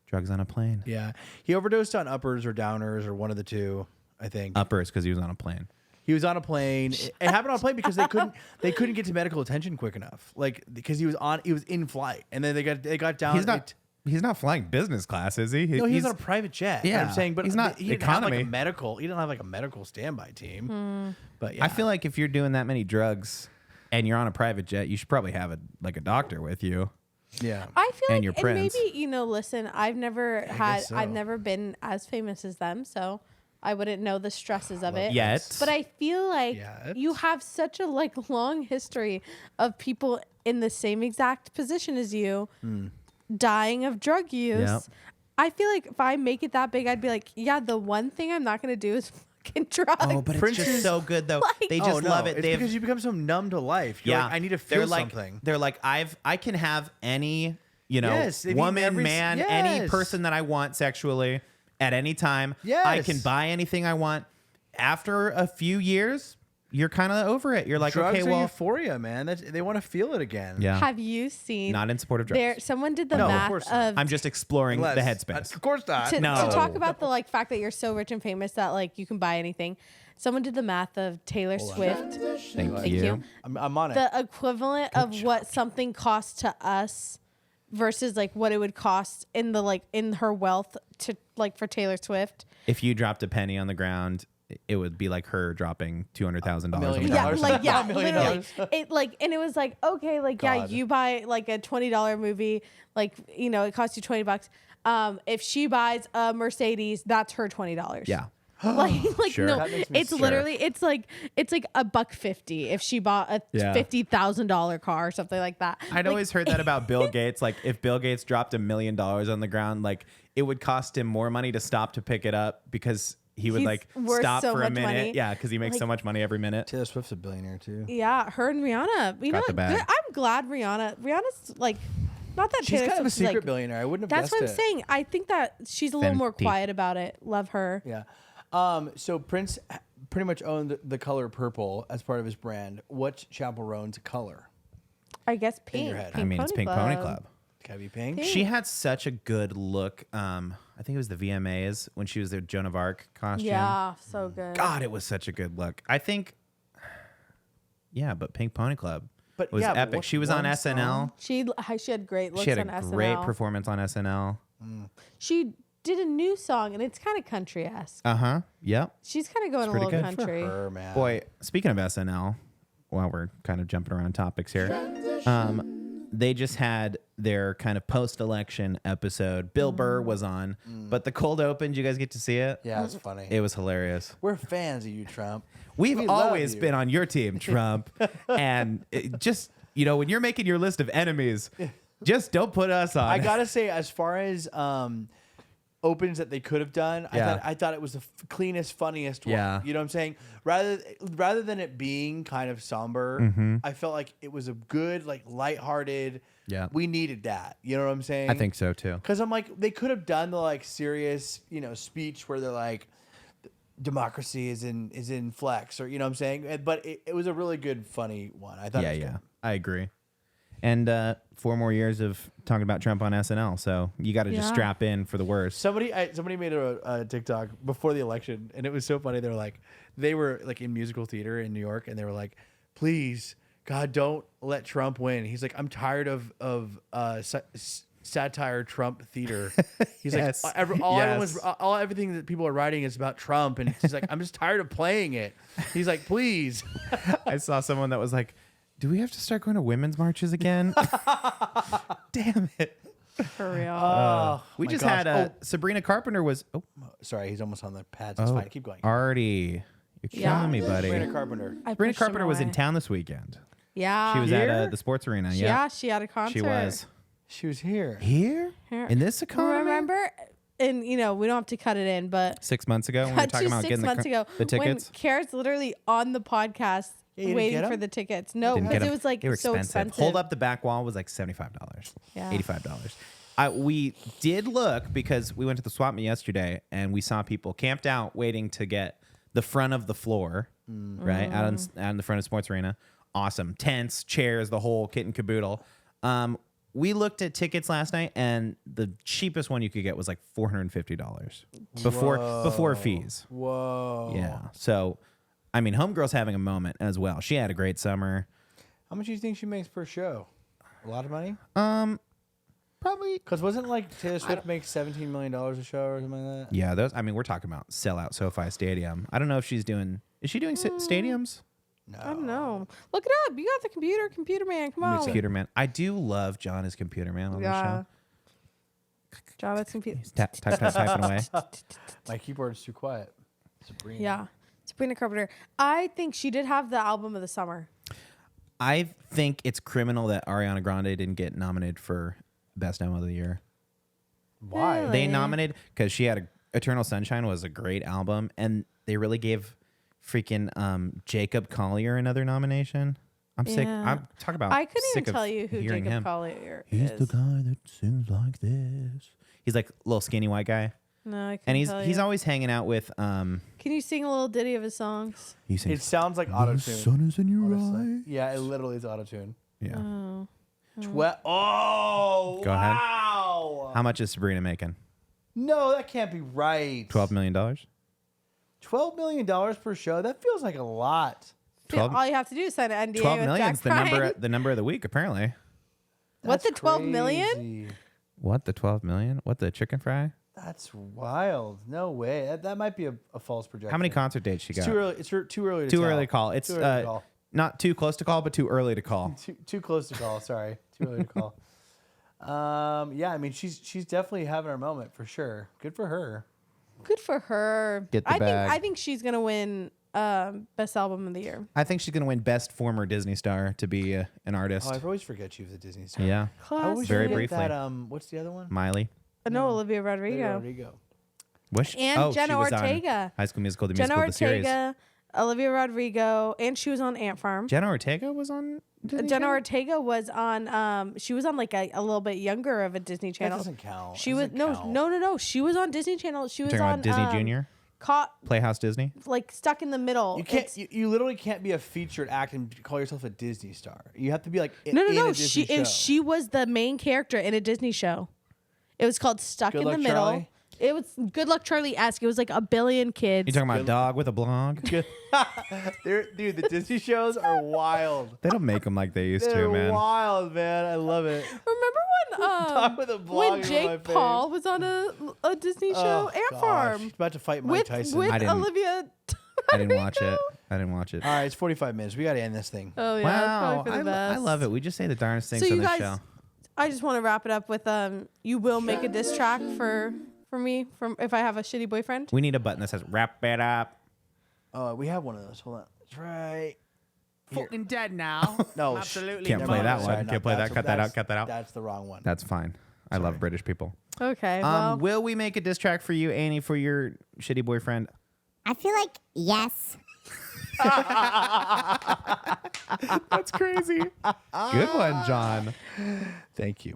drugs on a plane. Yeah, he overdosed on uppers or downers or one of the two. I think Uppers because he was on a plane. he was on a plane. It happened on a plane because they couldn't get to medical attention quick enough. Like because he was in flight, and then they got down. He's not flying business class, is he? No, he's on a private jet. Yeah, I'm saying, but he's not he didn't have like economy. a medical. He didn't have like a medical standby team. But yeah, I feel like if you're doing that many drugs and you're on a private jet, you should probably have a doctor with you. yeah. I feel And like, your and Prince. maybe listen. I've never so. I've never been as famous as them, so I wouldn't know the stresses of it. Yet. But I feel like Yet. you have such a long history of people in the same exact position as you dying of drug use. Yep. I feel like if I make it that big, I'd be like, yeah, the one thing I'm not going to do is fucking drugs. Oh, but Prince it's just is- so good though. Like- They Oh, just no, love it. It's because you become so numb to life. You're like, I need to feel they're like, something. They're like, I can have any, Yes, they've eaten woman, every- man, any yes. person that I want sexually at any time. I Yes. can buy anything I want. After a few years, you're kind of over it. You're like, Drugs okay, are well, euphoria, man. They want to feel it again. yeah, Have you seen? not in support of drugs. Someone did the No, of math course not. of I'm just exploring Less. the headspace. Of course not. to No. talk about the fact that you're so rich and famous that you can buy anything. Someone did the math of Taylor Swift. Thank you. you. I'm on it. The equivalent of what something costs to us versus what it would cost in the in her wealth to for Taylor Swift. If you dropped a penny on the ground, it would be like her dropping $200,000 on the million Yeah, ground. dollars. like yeah, $1 million. literally. It like, and it was like, okay, like yeah, God. you buy like a $20 movie, like it costs you $20. If she buys a Mercedes, that's her $20. Yeah. like Sure. no, That makes me it's sick. literally it's like $1.50 if she bought a Yeah. $50,000 car or something like that. I'd Like, always heard that about Bill Gates. Like, if Bill Gates dropped $1 million on the ground, like it would cost him more money to stop to pick it up because he would He's like worth stop so for a much minute. money. Yeah, because he makes so Like- much money every minute. Taylor Swift's a billionaire too. Yeah, her and Rihanna. You Got know, the bag. good. I'm glad Rihanna's like, not that She's Taylor kind of a Swift's, secret like, billionaire. I wouldn't have That's guessed what I'm it. saying. I think that she's a little more Fenty. quiet about it. Love her. Yeah. So Prince pretty much owned the color purple as part of his brand. What's Chappell Roan's color? I guess pink. your head. I mean, it's Pink Pony Club. Can it be pink? Pink. She had such a good look. I think it was the VMAs when she was their Joan of Arc costume. Yeah, so good. God, it was such a good look. I think, yeah, but Pink Pony Club But was yeah, but epic. what- She was on one SNL. song? She had great looks She had on a SNL. great performance on SNL. She did a new song and it's kind of country esque. Uh huh. Yep. She's kind of going a pretty little good. country. Her, man. Boy, speaking of SNL, while we're kind of jumping around topics here, they just had their kind of post-election episode. Bill Burr was on, but the cold open. Did you guys get to see it? Yeah, it's funny. It was hilarious. We're fans of you, Trump. We've We love always you. been on your team, Trump, and just when you're making your list of enemies, just don't put us on. I gotta say, as far as opens that they could have done, Yeah. I thought it was the cleanest, funniest one. Yeah. You know what I'm saying? Rather than it being kind of somber, I felt like it was a good, like lighthearted. Yeah. We needed that. You know what I'm saying? I think so too. Because I'm like, they could have done the like serious, speech where they're like, democracy is in flex, or you know what I'm saying? But it was a really good, funny one. I thought. Yeah, it was yeah, good. I agree. And 4 more years of talking about Trump on SNL, so you got to just Yeah. strap in for the worst. Somebody made a TikTok before the election, and it was so funny. They were like in musical theater in New York, and they were like, "Please, God, don't let Trump win." He's like, "I'm tired of satire Trump theater." He's Yes. like, Yes. everything that people are writing is about Trump, and he's like, "I'm just tired of playing it." He's like, "Please." I saw someone that was like, "Do we have to start going to women's marches again?" Damn it. For real. We my just gosh. had Sabrina Carpenter was Sorry, he's almost on the pads. It's fine. Keep going. Artie. You're Yeah. killing me, buddy. Sabrina Carpenter. I Sabrina pushed him Carpenter was in away. town this weekend. Yeah. She was at Here? the sports arena. Yeah, Yeah, she had a concert. she was. She was here. Here? Here. In this economy? Remember? And we don't have to cut it in, but 6 months ago when we were cut talking to about 6 getting months ago the tickets? when Kara's literally on the podcast you didn't waiting get for 'em? the tickets. No, Didn't get because it 'em. was like They were so expensive. Hold up the back wall was like $75, Yeah. $85. We did look because we went to the swap meet yesterday and we saw people camped out waiting to get the front of the floor, right out in the front of sports arena. Awesome tents, chairs, the whole kit and caboodle. We looked at tickets last night, and the cheapest one you could get was like $450 before fees. Whoa. Yeah. So, I mean, Homegirl's having a moment as well. She had a great summer. How much do you think she makes per show? A lot of money? Probably. Because wasn't like Taylor Swift makes $17 million a show or something like that? Yeah. I mean, we're talking about sellout SoFi Stadium. I don't know if she's doing. Is she doing stadiums? I don't know. Look it up. You got the computer man. Come on. Computer Man. I do love John as Computer Man on the Yeah. show. John, that's computer. He's typing away. My keyboard is too quiet. Sabrina. Yeah. Sabrina Carpenter. I think she did have the album of the summer. I think it's criminal that Ariana Grande didn't get nominated for Best Album of the Year. Why? Really? They nominated because she had Eternal Sunshine was a great album, and they really gave freaking Jacob Collier another nomination. I'm sick. Yeah. I'm talking about. I couldn't sick even of tell you who hearing Jacob him. Collier He's is. the guy that sings like this. He's like a little skinny white guy, No, I couldn't and tell he's you. always hanging out with Can you sing a little ditty of his songs? He It sings. sounds like The auto-tune. sun is in your honestly. eye. Yeah, it literally is auto-tune. Yeah. Oh. Oh, Go ahead. wow. How much is Sabrina making? No, that can't be right. $12 million. $12 million per show? That feels like a lot. 12 All you have to do is sign an NDA 12 with million's Jack Bryan. the number of the week apparently. What, That's the 12 million? crazy. What, the 12 million? What, the chicken fry? That's wild. No way. That might be a false projection. How many concert dates she It's got? too early. It's too early to Too tell. early to call. It's Too early to call. not too close to call, but too early to call. Too close to call. Sorry. Too early to call. Yeah, I mean, she's definitely having her moment for sure. Good for her. Good for her. Get the bag. I think she's gonna win best album of the year. I think she's gonna win best former Disney star to be an artist. Oh, I always forget she was a Disney star. Yeah, I always Very forget briefly. that. What's the other one? Miley. No, Olivia Rodrigo. Rodrigo. Was she? And Jenna she was on Ortega. High School Musical, the Jenna musical, the series. Ortega, Olivia Rodrigo, and she was on Ant Farm. Jenna Ortega was on Disney Jenna Channel? Ortega was on. She was on like a little bit younger of a Disney That Channel. doesn't count. She That was doesn't count. no. She was on Disney Channel. She was Talking on about Disney Junior? Caught Playhouse Disney? like stuck in the middle. You can't. It's- You literally can't be a featured act and call yourself a Disney star. You have to be like in no. a Disney show. She was the main character in a Disney show. It was called Stuck Good in the Luck, Middle. Charlie? It was Good Luck Charlie-esque. It was like a billion kids. You talking about a dog with a blog? Dude, the Disney shows are wild. They don't make them like they used They're to, man. wild, man. I love it. Remember Dog with a when blog when is Jake my fave. Paul was on a Disney show, Ant gosh. Farm, He's about to fight Mike with Tyson. with I didn't- Olivia. I didn't watch it. I didn't watch it. All right, it's 45 minutes. We got to end this thing. Oh yeah, Wow, probably for the I best. love it. We just say the darndest things So on you this guys, show. I just want to wrap it up with you will make a diss track for me from if I have a shitty boyfriend. We need a button that says "wrap it up." Oh, we have one of those. Hold on. That's right. Fucking dead now. No, Absolutely. Can't never play mind. that Sorry, one. no, Can't play that. that's- Cut that out. that's- Cut that out. That's the wrong one. That's fine. I love British people. Okay, well, Will we make a diss track for you, Annie, for your shitty boyfriend? I feel like yes. That's crazy. Good one, John. Thank you.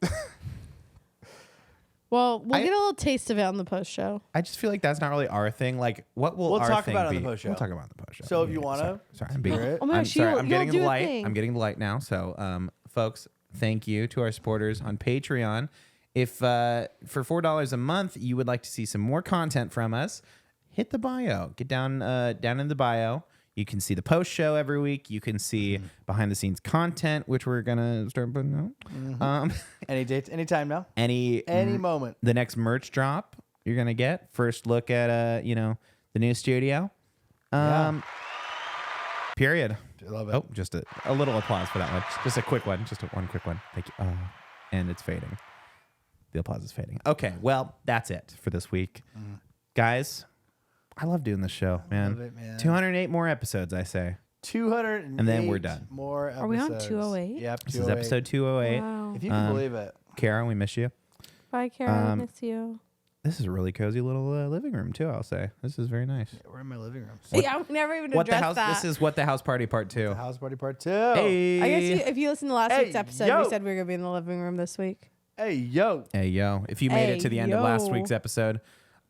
we'll get a little taste of it on the post show. I just feel like that's not really our thing. Like, what will We'll our talk thing about it on be? the post show. We'll talk about it on the post show. So if you Yeah, wanna sorry, I'm being. hear it. Oh my I'm gosh, sorry. you'll I'm getting do the a light. thing. I'm getting the light now. So, folks, thank you to our supporters on Patreon. If for $4 a month you would like to see some more content from us, hit the bio. Get down in the bio. You can see the post show every week. You can see behind the scenes content, which we're gonna start putting out. Any dates? Anytime now? Any moment. The next merch drop you're gonna get. First look at the new studio. Yeah. Period. I love it. Oh, just a little applause for that one. Just a quick one. Just one quick one. Thank you. And it's fading. The applause is fading. Okay, well, that's it for this week. Guys, I love doing this show, man. love it, man. 208 more episodes, I say. 200 And then we're done. More episodes. Are we on 208? Yep, This is episode 208. Wow. If you can believe it. Kara, we miss you. Bye, Kara. I miss you. This is a really cozy little living room, too, I'll say. This is very nice. We're in my living room. Yeah, we never even What the addressed house? that. This is What the House Party Part 2. House Party Part 2. Hey. I guess if you listen to last Hey, week's episode, yo. we said we were gonna be in the living room this week. Hey, yo. Hey, yo. If you made it Hey, to the end of last yo. week's episode,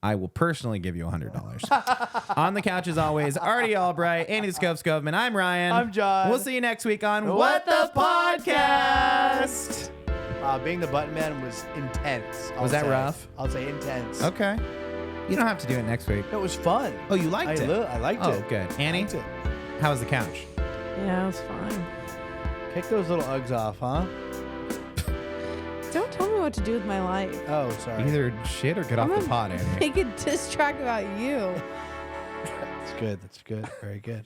I will personally give you $100. On the couch, as always, Artie Albright, Andy Scopescopeman. I'm Ryan. I'm John. We'll see you next week on What the Podcast. Being the button man was intense. Was that rough? I'll say intense. Okay. You don't have to do it next week. It was fun. Oh, you liked it? I liked Oh, it. good. I Annie, liked it. how was the couch? Yeah, it was fine. Kick those little Uggs off, huh? Don't tell me what to do with my life. Oh, sorry. Either shit or get off I'm the pot, gonna Annie. make a diss track about you. That's good. That's good. Very good.